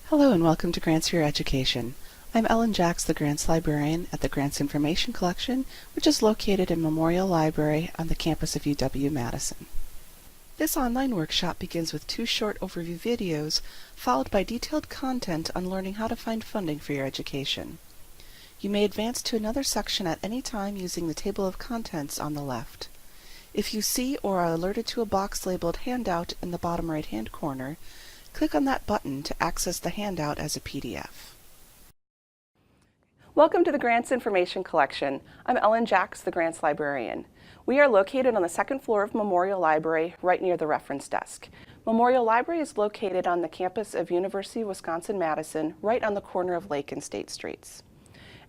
Hello and welcome to Grants for Your Education. I'm Ellen Jacks, the Grants Librarian at the Grants Information Collection, which is located in Memorial Library on the campus of UW-Madison. This online workshop begins with 2 short overview videos, followed by detailed content on learning how to find funding for your education. You may advance to another section at any time using the table of contents on the left. If you see or are alerted to a box labeled Handout in the bottom right-hand corner, click on that button to access the handout as a PDF. Welcome to the Grants Information Collection. I'm Ellen Jacks, the Grants Librarian. We are located on the 2nd floor of Memorial Library, right near the reference desk. Memorial Library is located on the campus of University of Wisconsin-Madison, right on the corner of Lake and State Streets.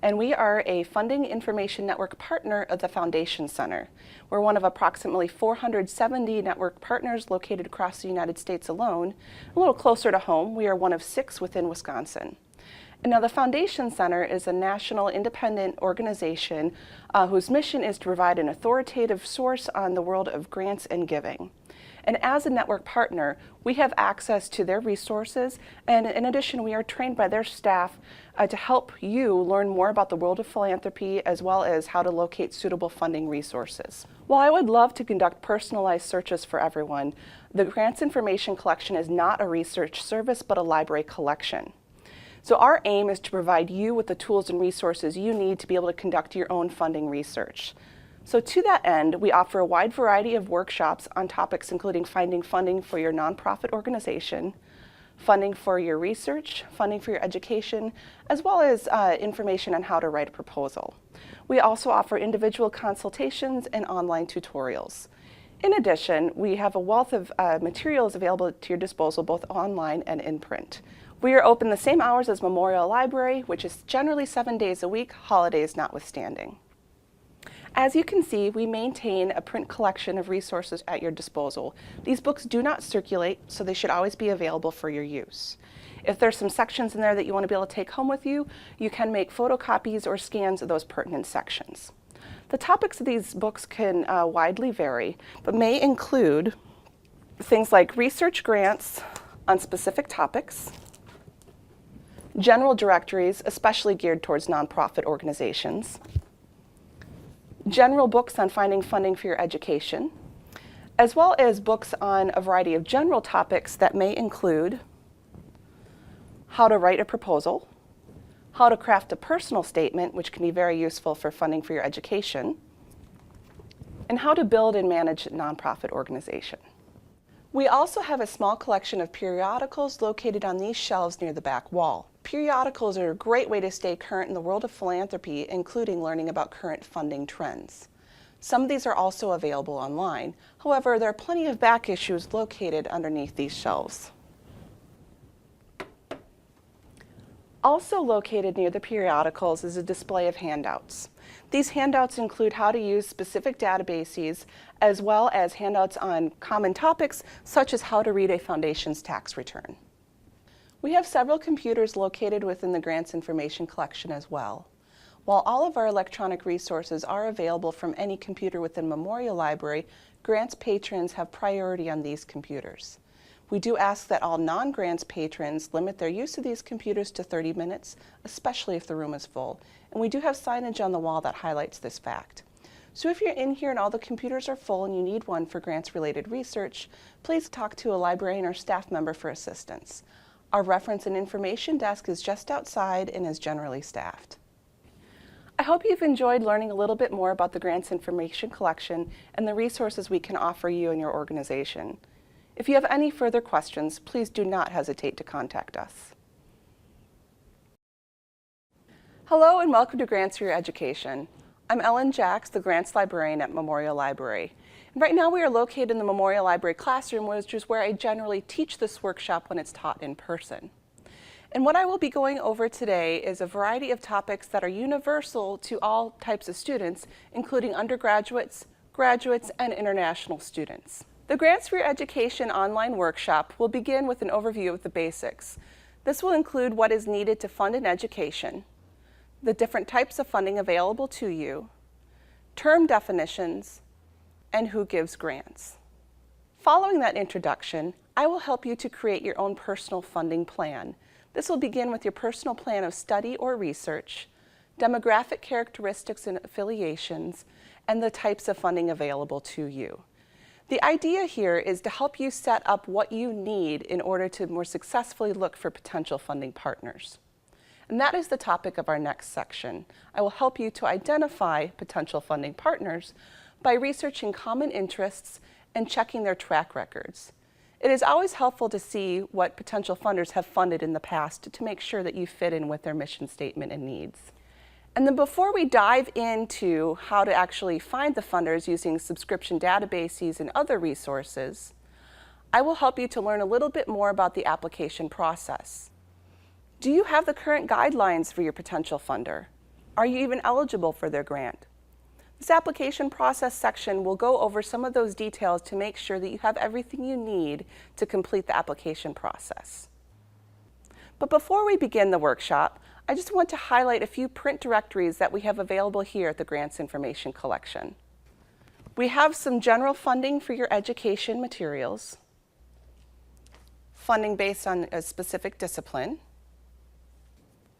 And we are a Funding Information Network partner of the Foundation Center. We're one of approximately 470 network partners located across the United States alone. A little closer to home, we are one of 6 within Wisconsin. And now the Foundation Center is a national independent organization whose mission is to provide an authoritative source on the world of grants and giving. And as a network partner, we have access to their resources, and in addition, we are trained by their staff to help you learn more about the world of philanthropy as well as how to locate suitable funding resources. While I would love to conduct personalized searches for everyone, the Grants Information Collection is not a research service but a library collection. So our aim is to provide you with the tools and resources you need to be able to conduct your own funding research. So to that end, we offer a wide variety of workshops on topics including finding funding for your nonprofit organization, funding for your research, funding for your education, as well as information on how to write a proposal. We also offer individual consultations and online tutorials. In addition, we have a wealth of materials available to your disposal, both online and in print. We are open the same hours as Memorial Library, which is generally 7 days a week, holidays notwithstanding. As you can see, we maintain a print collection of resources at your disposal. These books do not circulate, so they should always be available for your use. If there's some sections in there that you want to be able to take home with you, you can make photocopies or scans of those pertinent sections. The topics of these books can widely vary, but may include things like research grants on specific topics, general directories, especially geared towards nonprofit organizations, general books on finding funding for your education, as well as books on a variety of general topics that may include how to write a proposal, how to craft a personal statement, which can be very useful for funding for your education, and how to build and manage a nonprofit organization. We also have a small collection of periodicals located on these shelves near the back wall. Periodicals are a great way to stay current in the world of philanthropy, including learning about current funding trends. Some of these are also available online. However, there are plenty of back issues located underneath these shelves. Also located near the periodicals is a display of handouts. These handouts include how to use specific databases, as well as handouts on common topics, such as how to read a foundation's tax return. We have several computers located within the Grants Information Collection as well. While all of our electronic resources are available from any computer within Memorial Library, Grants patrons have priority on these computers. We do ask that all non-Grants patrons limit their use of these computers to 30 minutes, especially if the room is full. And we do have signage on the wall that highlights this fact. So if you're in here and all the computers are full and you need one for grants-related research, please talk to a librarian or staff member for assistance. Our reference and information desk is just outside and is generally staffed. I hope you've enjoyed learning a little bit more about the Grants Information Collection and the resources we can offer you and your organization. If you have any further questions, please do not hesitate to contact us. Hello and welcome to Grants for Your Education. I'm Ellen Jacks, the Grants Librarian at Memorial Library. And right now we are located in the Memorial Library classroom, which is where I generally teach this workshop when it's taught in person. And what I will be going over today is a variety of topics that are universal to all types of students, including undergraduates, graduates, and international students. The Grants for Your Education online workshop will begin with an overview of the basics. This will include what is needed to fund an education, the different types of funding available to you, term definitions, and who gives grants. Following that introduction, I will help you to create your own personal funding plan. This will begin with your personal plan of study or research, demographic characteristics and affiliations, and the types of funding available to you. The idea here is to help you set up what you need in order to more successfully look for potential funding partners. And that is the topic of our next section. I will help you to identify potential funding partners by researching common interests and checking their track records. It is always helpful to see what potential funders have funded in the past to make sure that you fit in with their mission statement and needs. And then before we dive into how to actually find the funders using subscription databases and other resources, I will help you to learn a little bit more about the application process. Do you have the current guidelines for your potential funder? Are you even eligible for their grant? This application process section will go over some of those details to make sure that you have everything you need to complete the application process. But before we begin the workshop, I just want to highlight a few print directories that we have available here at the Grants Information Collection. We have some general funding for your education materials, funding based on a specific discipline,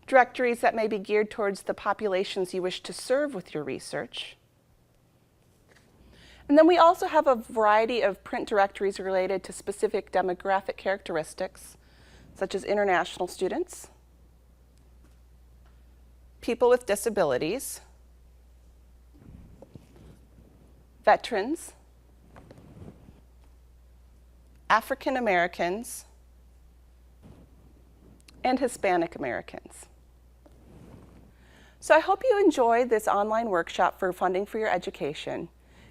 directories that may be geared towards the populations you wish to serve with your research. And then we also have a variety of print directories related to specific demographic characteristics, such as international students, people with disabilities, veterans, African Americans, and Hispanic Americans. So I hope you enjoy this online workshop for funding for your education.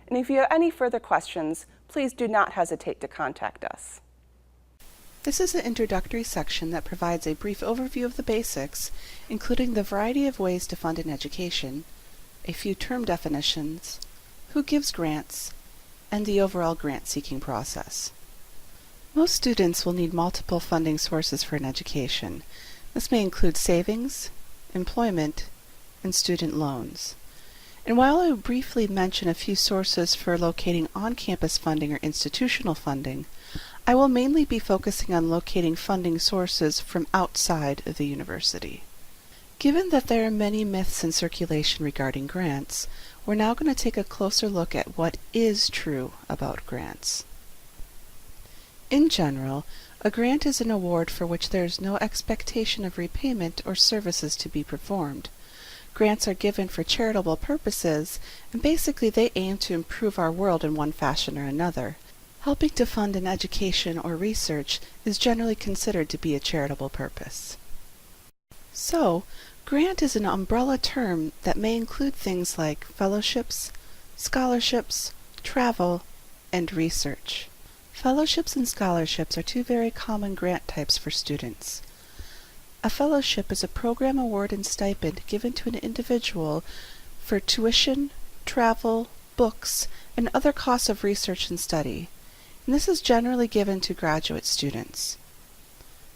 And if you have any further questions, please do not hesitate to contact us. This is an introductory section that provides a brief overview of the basics, including the variety of ways to fund an education, a few term definitions, who gives grants, and the overall grant-seeking process. Most students will need multiple funding sources for an education. This may include savings, employment, and student loans. And while I will briefly mention a few sources for locating on-campus funding or institutional funding, I will mainly be focusing on locating funding sources from outside of the university. Given that there are many myths in circulation regarding grants, we're now going to take a closer look at what is true about grants. In general, a grant is an award for which there is no expectation of repayment or services to be performed. Grants are given for charitable purposes, and basically they aim to improve our world in one fashion or another. Helping to fund an education or research is generally considered to be a charitable purpose. So, grant is an umbrella term that may include things like fellowships, scholarships, travel, and research. Fellowships and scholarships are two very common grant types for students. A fellowship is a program award and stipend given to an individual for tuition, travel, books, and other costs of research and study, and this is generally given to graduate students.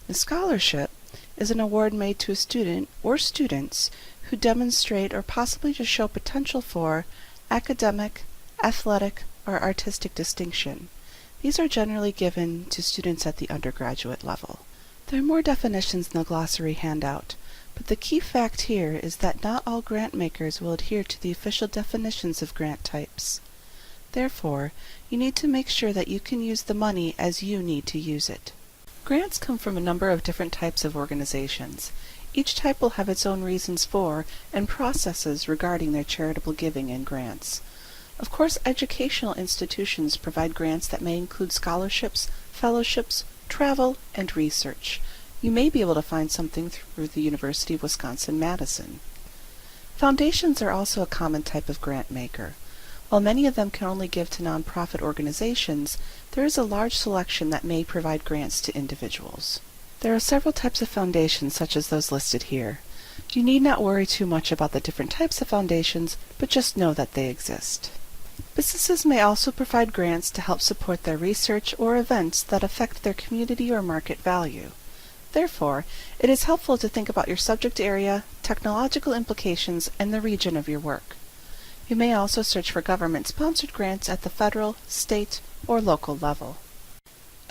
A scholarship is an award made to a student or students who demonstrate or possibly just show potential for academic, athletic, or artistic distinction. These are generally given to students at the undergraduate level. There are more definitions in the glossary handout, but the key fact here is that not all grant makers will adhere to the official definitions of grant types. Therefore, you need to make sure that you can use the money as you need to use it. Grants come from a number of different types of organizations. Each type will have its own reasons for and processes regarding their charitable giving and grants. Of course, educational institutions provide grants that may include scholarships, fellowships, travel, and research. You may be able to find something through the University of Wisconsin-Madison. Foundations are also a common type of grant maker. While many of them can only give to nonprofit organizations, there is a large selection that may provide grants to individuals. There are several types of foundations such as those listed here. You need not worry too much about the different types of foundations, but just know that they exist. Businesses may also provide grants to help support their research or events that affect their community or market value. Therefore, it is helpful to think about your subject area, technological implications, and the region of your work. You may also search for government-sponsored grants at the federal, state, or local level.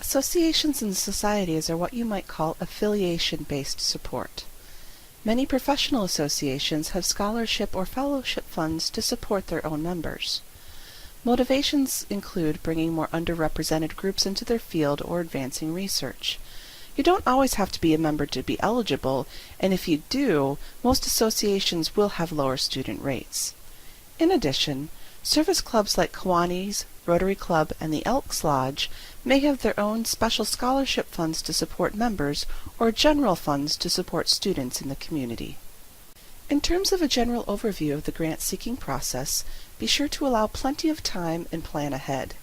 Associations and societies are what you might call affiliation-based support. Many professional associations have scholarship or fellowship funds to support their own members. Motivations include bringing more underrepresented groups into their field or advancing research. You don't always have to be a member to be eligible, and if you do, most associations will have lower student rates. In addition, service clubs like Kiwanis, Rotary Club, and the Elks Lodge may have their own special scholarship funds to support members or general funds to support students in the community. In terms of a general overview of the grant-seeking process, be sure to allow plenty of time and plan ahead.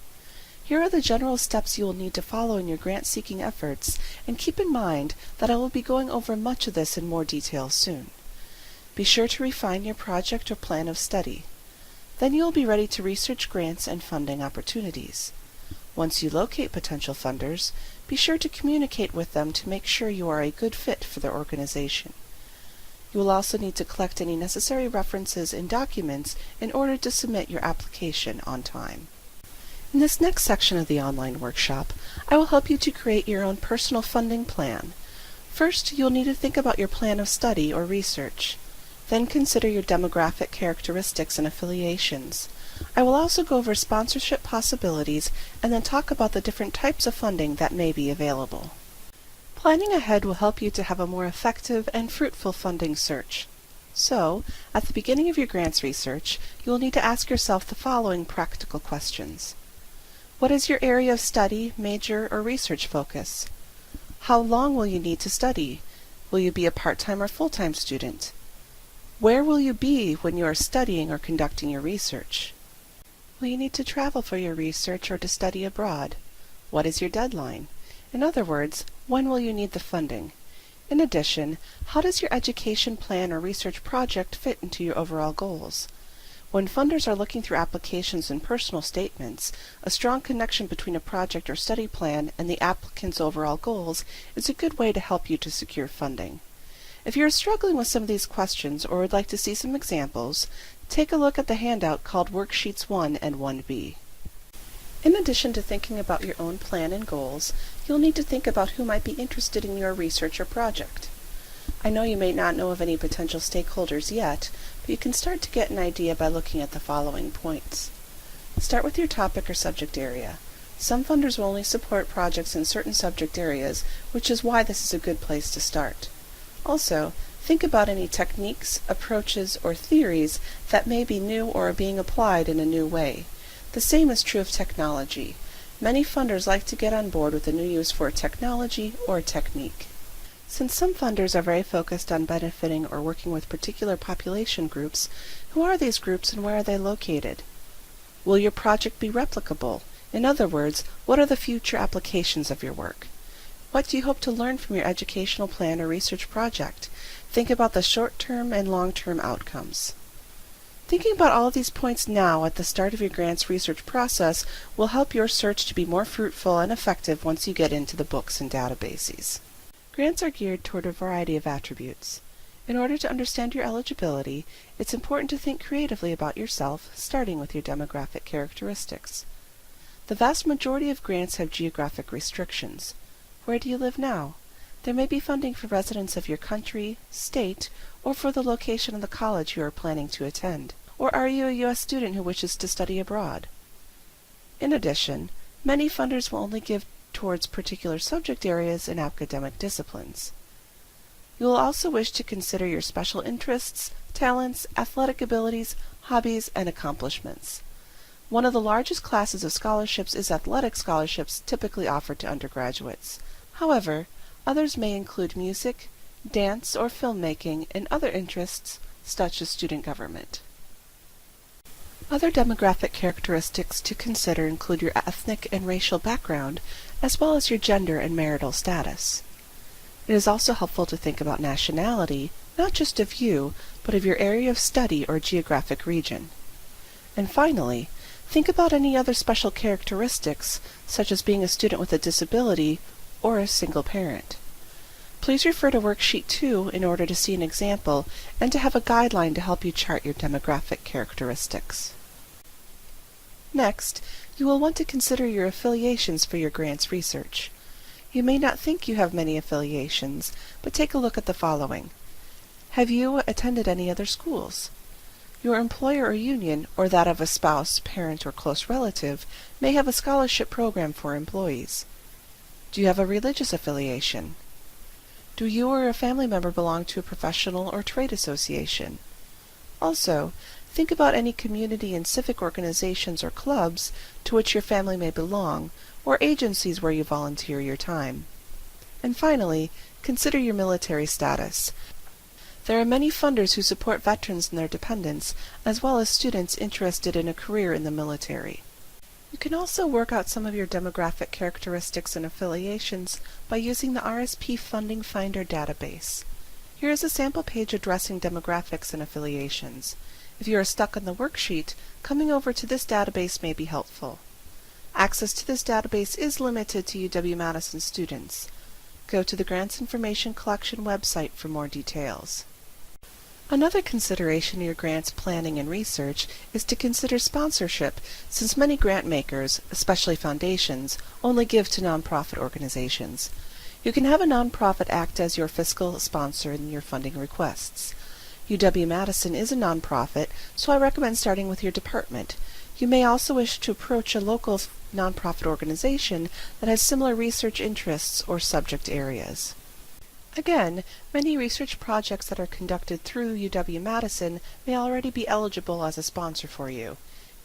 Here are the general steps you will need to follow in your grant-seeking efforts, and keep in mind that I will be going over much of this in more detail soon. Be sure to refine your project or plan of study. Then you will be ready to research grants and funding opportunities. Once you locate potential funders, be sure to communicate with them to make sure you are a good fit for their organization. You will also need to collect any necessary references and documents in order to submit your application on time. In this next section of the online workshop, I will help you to create your own personal funding plan. First, you'll need to think about your plan of study or research. Then consider your demographic characteristics and affiliations. I will also go over sponsorship possibilities and then talk about the different types of funding that may be available. Planning ahead will help you to have a more effective and fruitful funding search. So, at the beginning of your grants research, you will need to ask yourself the following practical questions. What is your area of study, major, or research focus? How long will you need to study? Will you be a part-time or full-time student? Where will you be when you are studying or conducting your research? Will you need to travel for your research or to study abroad? What is your deadline? In other words, when will you need the funding? In addition, how does your education plan or research project fit into your overall goals? When funders are looking through applications and personal statements, a strong connection between a project or study plan and the applicant's overall goals is a good way to help you to secure funding. If you are struggling with some of these questions or would like to see some examples, take a look at the handout called Worksheets 1 and 1B. In addition to thinking about your own plan and goals, you'll need to think about who might be interested in your research or project. I know you may not know of any potential stakeholders yet, but you can start to get an idea by looking at the following points. Start with your topic or subject area. Some funders will only support projects in certain subject areas, which is why this is a good place to start. Also, think about any techniques, approaches, or theories that may be new or are being applied in a new way. The same is true of technology. Many funders like to get on board with a new use for a technology or a technique. Since some funders are very focused on benefiting or working with particular population groups, who are these groups and where are they located? Will your project be replicable? In other words, what are the future applications of your work? What do you hope to learn from your educational plan or research project? Think about the short-term and long-term outcomes. Thinking about all of these points now at the start of your grants research process will help your search to be more fruitful and effective once you get into the books and databases. Grants are geared toward a variety of attributes. In order to understand your eligibility, it's important to think creatively about yourself, starting with your demographic characteristics. The vast majority of grants have geographic restrictions. Where do you live now? There may be funding for residents of your country, state, or for the location of the college you are planning to attend. Or are you a U.S. student who wishes to study abroad? In addition, many funders will only give towards particular subject areas and academic disciplines. You will also wish to consider your special interests, talents, athletic abilities, hobbies, and accomplishments. One of the largest classes of scholarships is athletic scholarships typically offered to undergraduates. However, others may include music, dance, or filmmaking, and other interests such as student government. Other demographic characteristics to consider include your ethnic and racial background, as well as your gender and marital status. It is also helpful to think about nationality, not just of you, but of your area of study or geographic region. And finally, think about any other special characteristics, such as being a student with a disability or a single parent. Please refer to Worksheet 2 in order to see an example and to have a guideline to help you chart your demographic characteristics. Next, you will want to consider your affiliations for your grant's research. You may not think you have many affiliations, but take a look at the following. Have you attended any other schools? Your employer or union, or that of a spouse, parent, or close relative, may have a scholarship program for employees. Do you have a religious affiliation? Do you or a family member belong to a professional or trade association? Also, think about any community and civic organizations or clubs to which your family may belong, or agencies where you volunteer your time. And finally, consider your military status. There are many funders who support veterans and their dependents, as well as students interested in a career in the military. You can also work out some of your demographic characteristics and affiliations by using the RSP Funding Finder database. Here is a sample page addressing demographics and affiliations. If you are stuck on the worksheet, coming over to this database may be helpful. Access to this database is limited to UW-Madison students. Go to the Grants Information Collection website for more details. Another consideration in your grants planning and research is to consider sponsorship, since many grant makers, especially foundations, only give to nonprofit organizations. You can have a nonprofit act as your fiscal sponsor in your funding requests. UW-Madison is a nonprofit, so I recommend starting with your department. You may also wish to approach a local nonprofit organization that has similar research interests or subject areas. Again, many research projects that are conducted through UW-Madison may already be eligible as a sponsor for you.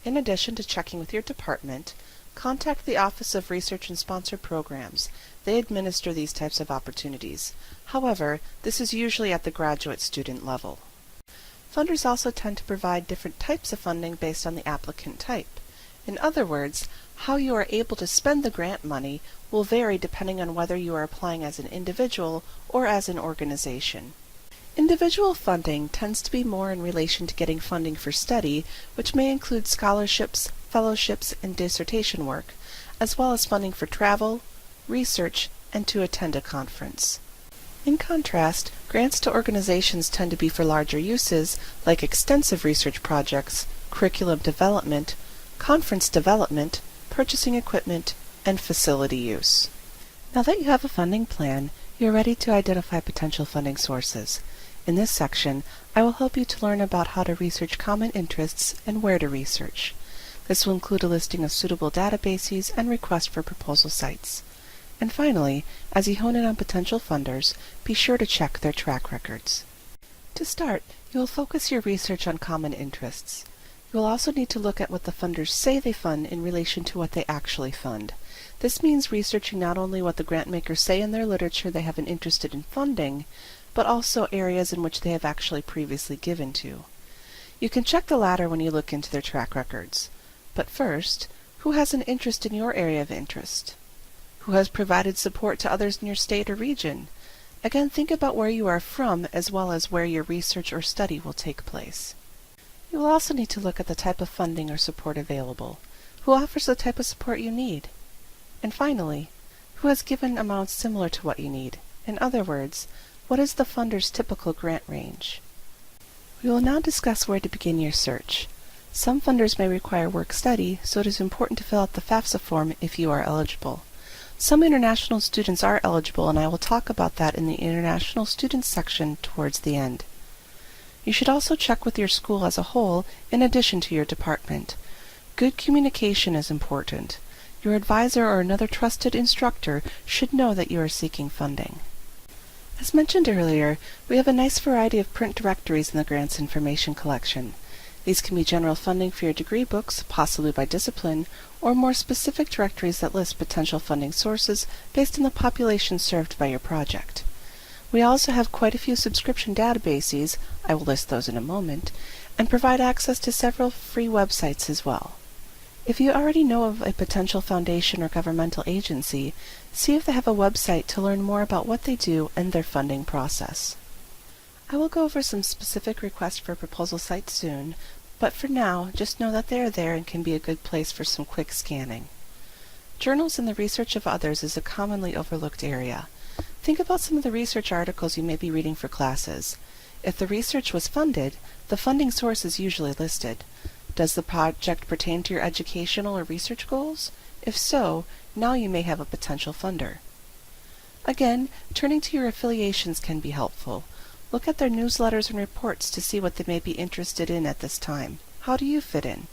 In addition to checking with your department, contact the Office of Research and Sponsor Programs. They administer these types of opportunities. However, this is usually at the graduate student level. Funders also tend to provide different types of funding based on the applicant type. In other words, how you are able to spend the grant money will vary depending on whether you are applying as an individual or as an organization. Individual funding tends to be more in relation to getting funding for study, which may include scholarships, fellowships, and dissertation work, as well as funding for travel, research, and to attend a conference. In contrast, grants to organizations tend to be for larger uses, like extensive research projects, curriculum development, conference development, purchasing equipment, and facility use. Now that you have a funding plan, you are ready to identify potential funding sources. In this section, I will help you to learn about how to research common interests and where to research. This will include a listing of suitable databases and requests for proposal sites. And finally, as you hone in on potential funders, be sure to check their track records. To start, you will focus your research on common interests. You will also need to look at what the funders say they fund in relation to what they actually fund. This means researching not only what the grant makers say in their literature they have an interest in funding, but also areas in which they have actually previously given to. You can check the latter when you look into their track records. But first, who has an interest in your area of interest? Who has provided support to others in your state or region? Again, think about where you are from as well as where your research or study will take place. You will also need to look at the type of funding or support available. Who offers the type of support you need? And finally, who has given amounts similar to what you need? In other words, what is the funder's typical grant range? We will now discuss where to begin your search. Some funders may require work study, so it is important to fill out the FAFSA form if you are eligible. Some international students are eligible, and I will talk about that in the International Students section towards the end. You should also check with your school as a whole in addition to your department. Good communication is important. Your advisor or another trusted instructor should know that you are seeking funding. As mentioned earlier, we have a nice variety of print directories in the Grants Information Collection. These can be general funding for your degree books, possibly by discipline, or more specific directories that list potential funding sources based on the population served by your project. We also have quite a few subscription databases, I will list those in a moment, and provide access to several free websites as well. If you already know of a potential foundation or governmental agency, see if they have a website to learn more about what they do and their funding process. I will go over some specific requests for proposal sites soon, but for now, just know that they are there and can be a good place for some quick scanning. Journals and the research of others is a commonly overlooked area. Think about some of the research articles you may be reading for classes. If the research was funded, the funding source is usually listed. Does the project pertain to your educational or research goals? If so, now you may have a potential funder. Again, turning to your affiliations can be helpful. Look at their newsletters and reports to see what they may be interested in at this time. How do you fit in?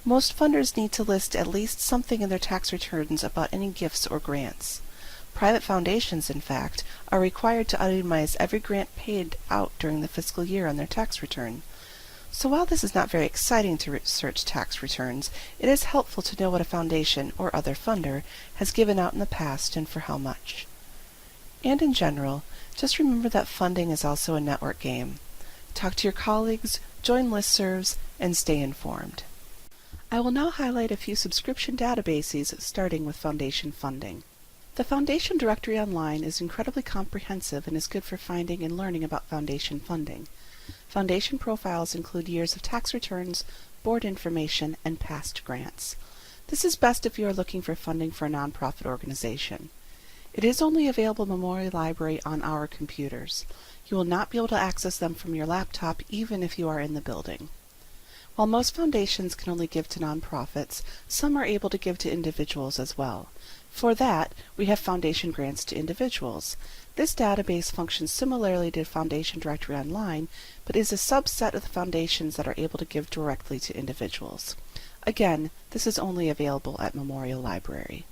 Most funders need to list at least something in their tax returns about any gifts or grants. Private foundations, in fact, are required to itemize every grant paid out during the fiscal year on their tax return. So while this is not very exciting to research tax returns, it is helpful to know what a foundation or other funder has given out in the past and for how much. And in general, just remember that funding is also a network game. Talk to your colleagues, join listservs, and stay informed. I will now highlight a few subscription databases, starting with foundation funding. The Foundation Directory Online is incredibly comprehensive and is good for finding and learning about foundation funding. Foundation profiles include years of tax returns, board information, and past grants. This is best if you are looking for funding for a nonprofit organization. It is only available in Memorial Library on our computers. You will not be able to access them from your laptop even if you are in the building. While most foundations can only give to nonprofits, some are able to give to individuals as well. For that, we have Foundation Grants to Individuals. This database functions similarly to Foundation Directory Online, but is a subset of the foundations that are able to give directly to individuals. Again, this is only available at Memorial Library.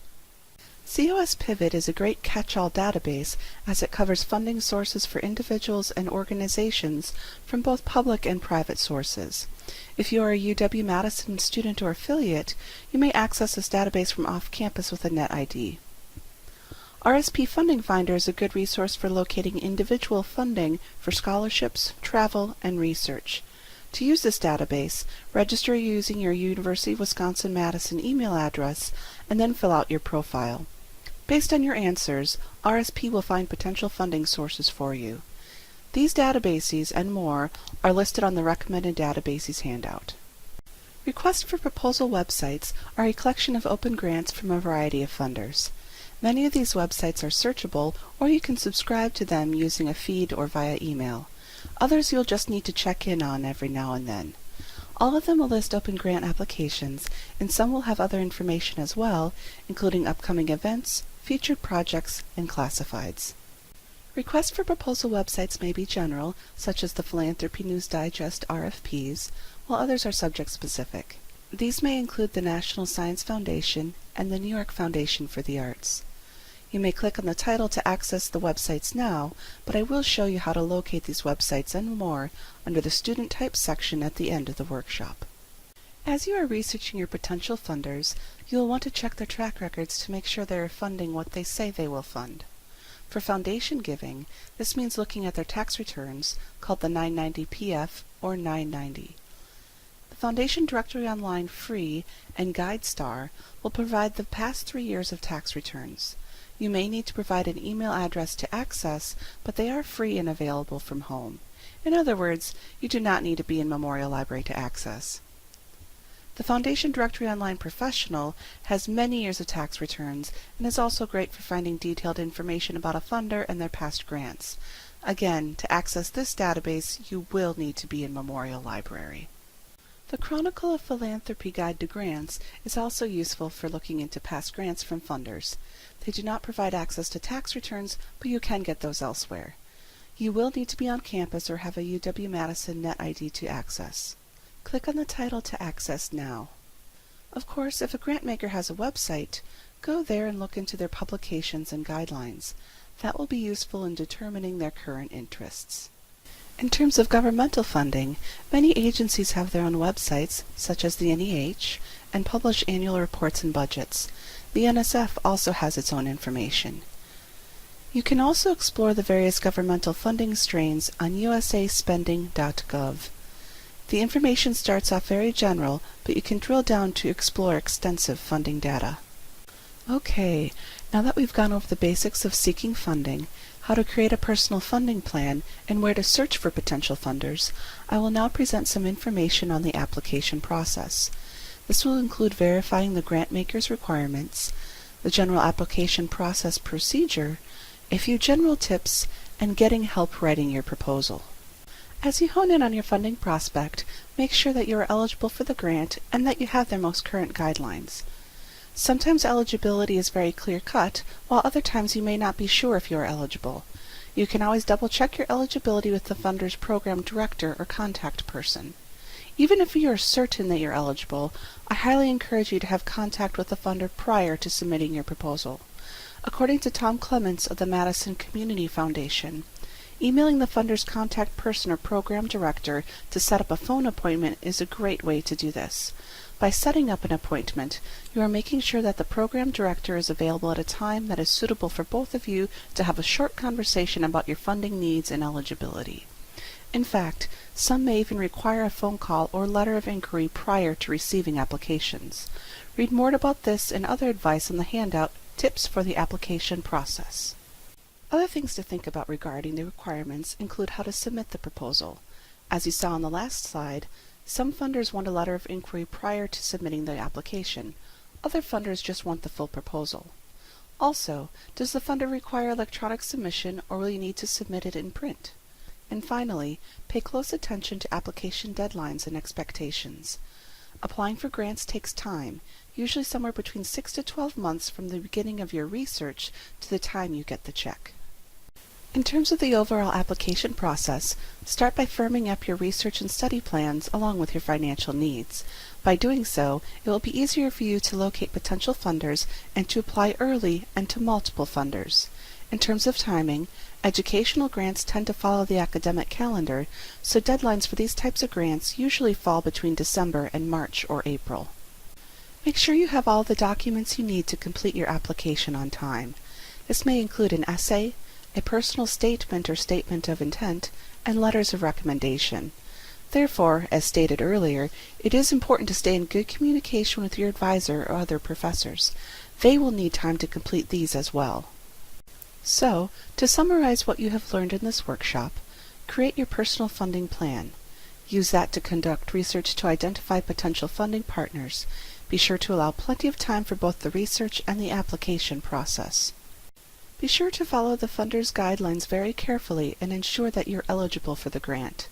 COS Pivot is a great catch-all database as it covers funding sources for individuals and organizations from both public and private sources. If you are a UW-Madison student or affiliate, you may access this database from off-campus with a net ID. RSP Funding Finder is a good resource for locating individual funding for scholarships, travel, and research. To use this database, register using your University of Wisconsin-Madison email address and then fill out your profile. Based on your answers, RSP will find potential funding sources for you. These databases and more are listed on the Recommended Databases handout. Request for Proposal websites are a collection of open grants from a variety of funders. Many of these websites are searchable, or you can subscribe to them using a feed or via email. Others you'll just need to check in on every now and then. All of them will list open grant applications, and some will have other information as well, including upcoming events, featured projects, and classifieds. Requests for proposal websites may be general, such as the Philanthropy News Digest RFPs, while others are subject-specific. These may include the National Science Foundation and the New York Foundation for the Arts. You may click on the title to access the websites now, but I will show you how to locate these websites and more under the Student Types section at the end of the workshop. As you are researching your potential funders, you will want to check their track records to make sure they are funding what they say they will fund. For foundation giving, this means looking at their tax returns, called the 990PF or 990. The Foundation Directory Online Free and GuideStar will provide the past 3 years of tax returns. You may need to provide an email address to access, but they are free and available from home. In other words, you do not need to be in Memorial Library to access. The Foundation Directory Online Professional has many years of tax returns and is also great for finding detailed information about a funder and their past grants. Again, to access this database, you will need to be in Memorial Library. The Chronicle of Philanthropy Guide to Grants is also useful for looking into past grants from funders. They do not provide access to tax returns, but you can get those elsewhere. You will need to be on campus or have a UW-Madison net ID to access. Click on the title to access now. Of course, if a grant maker has a website, go there and look into their publications and guidelines. That will be useful in determining their current interests. In terms of governmental funding, many agencies have their own websites, such as the NEH, and publish annual reports and budgets. The NSF also has its own information. You can also explore the various governmental funding strains on usaspending.gov. The information starts off very general, but you can drill down to explore extensive funding data. Okay, now that we've gone over the basics of seeking funding, how to create a personal funding plan, and where to search for potential funders, I will now present some information on the application process. This will include verifying the grant maker's requirements, the general application process procedure, a few general tips, and getting help writing your proposal. As you hone in on your funding prospect, make sure that you are eligible for the grant and that you have their most current guidelines. Sometimes eligibility is very clear-cut, while other times you may not be sure if you are eligible. You can always double-check your eligibility with the funder's program director or contact person. Even if you are certain that you're eligible, I highly encourage you to have contact with the funder prior to submitting your proposal. According to Tom Clements of the Madison Community Foundation, emailing the funder's contact person or program director to set up a phone appointment is a great way to do this. By setting up an appointment, you are making sure that the program director is available at a time that is suitable for both of you to have a short conversation about your funding needs and eligibility. In fact, some may even require a phone call or letter of inquiry prior to receiving applications. Read more about this and other advice on the handout, Tips for the Application Process. Other things to think about regarding the requirements include how to submit the proposal. As you saw on the last slide, some funders want a letter of inquiry prior to submitting the application. Other funders just want the full proposal. Also, does the funder require electronic submission or will you need to submit it in print? And finally, pay close attention to application deadlines and expectations. Applying for grants takes time, usually somewhere between 6 to 12 months from the beginning of your research to the time you get the check. In terms of the overall application process, start by firming up your research and study plans along with your financial needs. By doing so, it will be easier for you to locate potential funders and to apply early and to multiple funders. In terms of timing, educational grants tend to follow the academic calendar, so deadlines for these types of grants usually fall between December and March or April. Make sure you have all the documents you need to complete your application on time. This may include an essay, a personal statement or statement of intent, and letters of recommendation. Therefore, as stated earlier, it is important to stay in good communication with your advisor or other professors. They will need time to complete these as well. So, to summarize what you have learned in this workshop, create your personal funding plan. Use that to conduct research to identify potential funding partners. Be sure to allow plenty of time for both the research and the application process. Be sure to follow the funder's guidelines very carefully and ensure that you're eligible for the grant.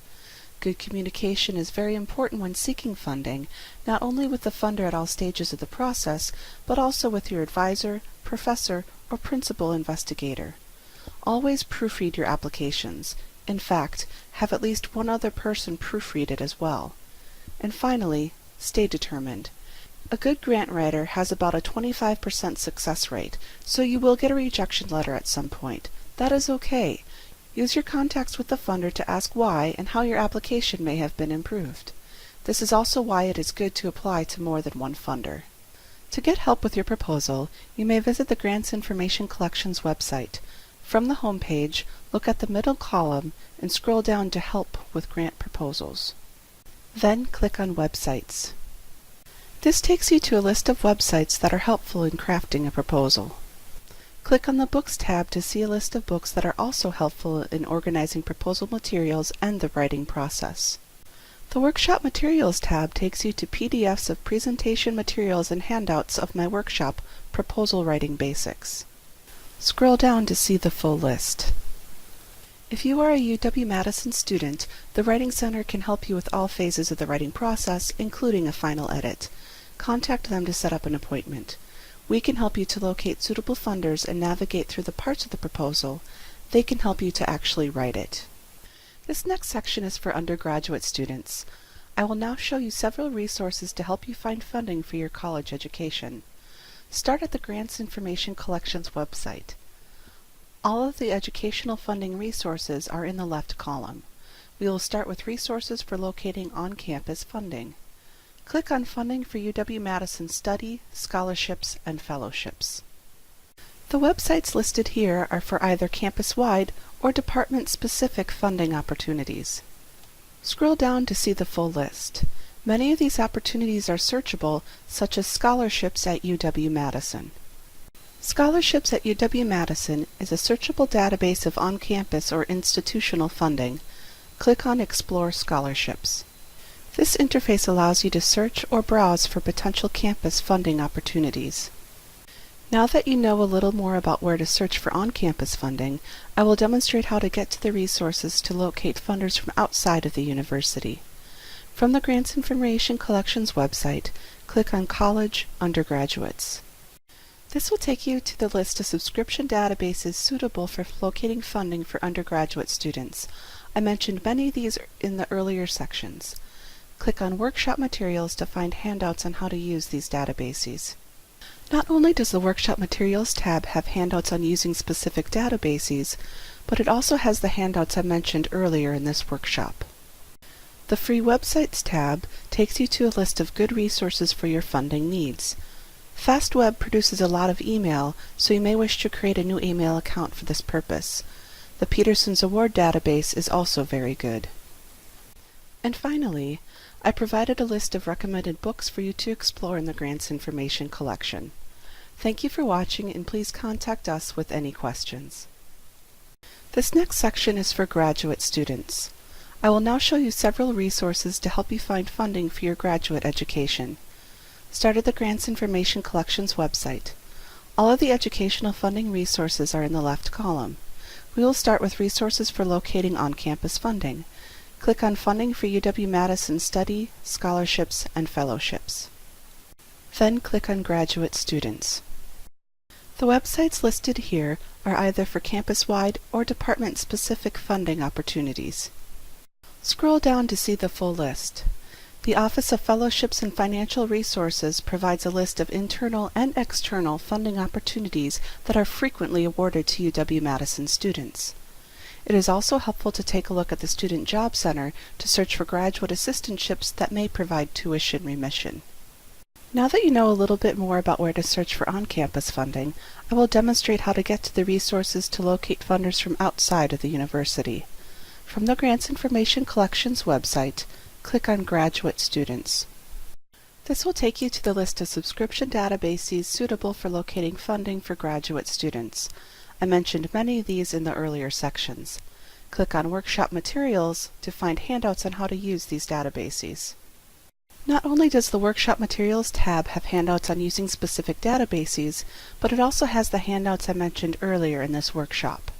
Good communication is very important when seeking funding, not only with the funder at all stages of the process, but also with your advisor, professor, or principal investigator. Always proofread your applications. In fact, have at least one other person proofread it as well. And finally, stay determined. A good grant writer has about a 25% success rate, so you will get a rejection letter at some point. That is okay. Use your contacts with the funder to ask why and how your application may have been improved. This is also why it is good to apply to more than one funder. To get help with your proposal, you may visit the Grants Information Collection's website. From the home page, look at the middle column and scroll down to Help with Grant Proposals. Then click on Websites. This takes you to a list of websites that are helpful in crafting a proposal. Click on the Books tab to see a list of books that are also helpful in organizing proposal materials and the writing process. The Workshop Materials tab takes you to PDFs of presentation materials and handouts of my workshop, Proposal Writing Basics. Scroll down to see the full list. If you are a UW-Madison student, the Writing Center can help you with all phases of the writing process, including a final edit. Contact them to set up an appointment. We can help you to locate suitable funders and navigate through the parts of the proposal. They can help you to actually write it. This next section is for undergraduate students. I will now show you several resources to help you find funding for your college education. Start at the Grants Information Collection's website. All of the educational funding resources are in the left column. We will start with resources for locating on-campus funding. Click on Funding for UW-Madison Study, Scholarships, and Fellowships. The websites listed here are for either campus-wide or department-specific funding opportunities. Scroll down to see the full list. Many of these opportunities are searchable, such as scholarships at UW-Madison. Scholarships at UW-Madison is a searchable database of on-campus or institutional funding. Click on Explore Scholarships. This interface allows you to search or browse for potential campus funding opportunities. Now that you know a little more about where to search for on-campus funding, I will demonstrate how to get to the resources to locate funders from outside of the university. From the Grants Information Collections website, click on College Undergraduates. This will take you to the list of subscription databases suitable for locating funding for undergraduate students. I mentioned many of these in the earlier sections. Click on Workshop Materials to find handouts on how to use these databases. Not only does the Workshop Materials tab have handouts on using specific databases, but it also has the handouts I mentioned earlier in this workshop. The Free Websites tab takes you to a list of good resources for your funding needs. FastWeb produces a lot of email, so you may wish to create a new email account for this purpose. The Peterson's Award database is also very good. And finally, I provided a list of recommended books for you to explore in the Grants Information Collection. Thank you for watching, and please contact us with any questions. This next section is for graduate students. I will now show you several resources to help you find funding for your graduate education. Start at the Grants Information Collections website. All of the educational funding resources are in the left column. We will start with resources for locating on-campus funding. Click on Funding for UW-Madison Study, Scholarships, and Fellowships. Then click on Graduate Students. The websites listed here are either for campus-wide or department-specific funding opportunities. Scroll down to see the full list. The Office of Fellowships and Financial Resources provides a list of internal and external funding opportunities that are frequently awarded to UW-Madison students. It is also helpful to take a look at the Student Job Center to search for graduate assistantships that may provide tuition remission. Now that you know a little bit more about where to search for on-campus funding, I will demonstrate how to get to the resources to locate funders from outside of the university. From the Grants Information Collections website, click on Graduate Students. This will take you to the list of subscription databases suitable for locating funding for graduate students. I mentioned many of these in the earlier sections. Click on Workshop Materials to find handouts on how to use these databases. Not only does the Workshop Materials tab have handouts on using specific databases, but it also has the handouts I mentioned earlier in this workshop.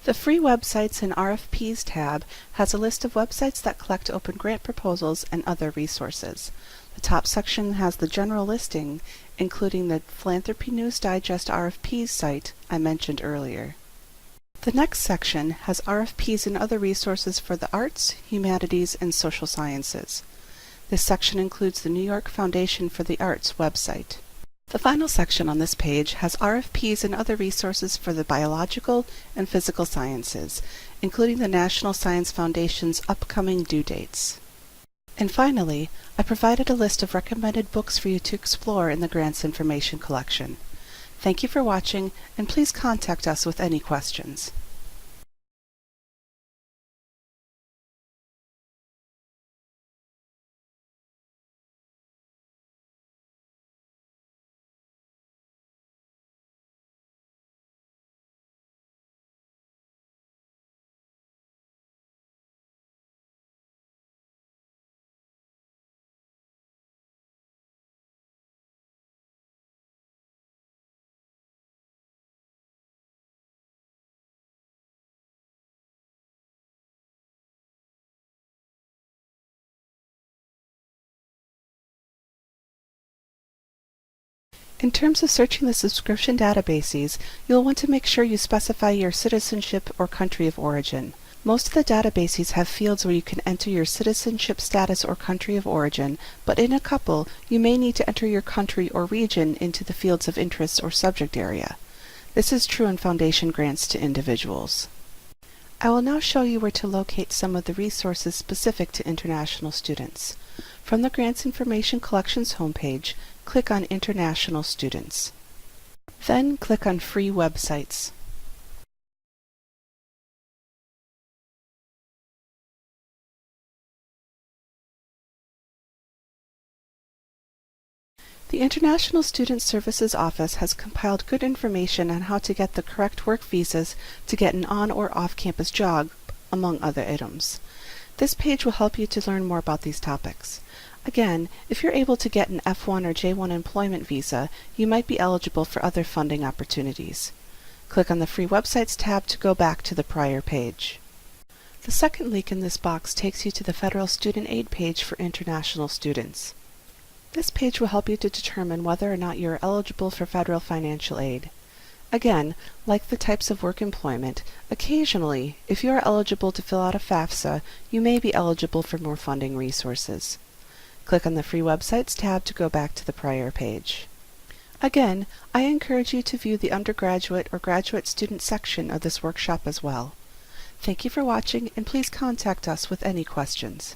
The Free Websites and RFPs tab has a list of websites that collect open grant proposals and other resources. The top section has the general listing, including the Philanthropy News Digest RFPs site I mentioned earlier. The next section has RFPs and other resources for the arts, humanities, and social sciences. This section includes the New York Foundation for the Arts website. The final section on this page has RFPs and other resources for the biological and physical sciences, including the National Science Foundation's upcoming due dates. And finally, I provided a list of recommended books for you to explore in the Grants Information Collection. Thank you for watching, and please contact us with any questions. In terms of searching the subscription databases, you'll want to make sure you specify your citizenship or country of origin. Most of the databases have fields where you can enter your citizenship status or country of origin, but in a couple, you may need to enter your country or region into the fields of interest or subject area. This is true in foundation grants to individuals. I will now show you where to locate some of the resources specific to international students. From the Grants Information Collections homepage, click on International Students. Then click on Free Websites. The International Student Services Office has compiled good information on how to get the correct work visas to get an on- or off-campus job, among other items. This page will help you to learn more about these topics. Again, if you're able to get an F1 or J1 employment visa, you might be eligible for other funding opportunities. Click on the Free Websites tab to go back to the prior page. The second link in this box takes you to the Federal Student Aid page for international students. This page will help you to determine whether or not you are eligible for federal financial aid. Again, like the types of work employment, occasionally, if you are eligible to fill out a FAFSA, you may be eligible for more funding resources. Click on the Free Websites tab to go back to the prior page. Again, I encourage you to view the undergraduate or graduate student section of this workshop as well. Thank you for watching, and please contact us with any questions.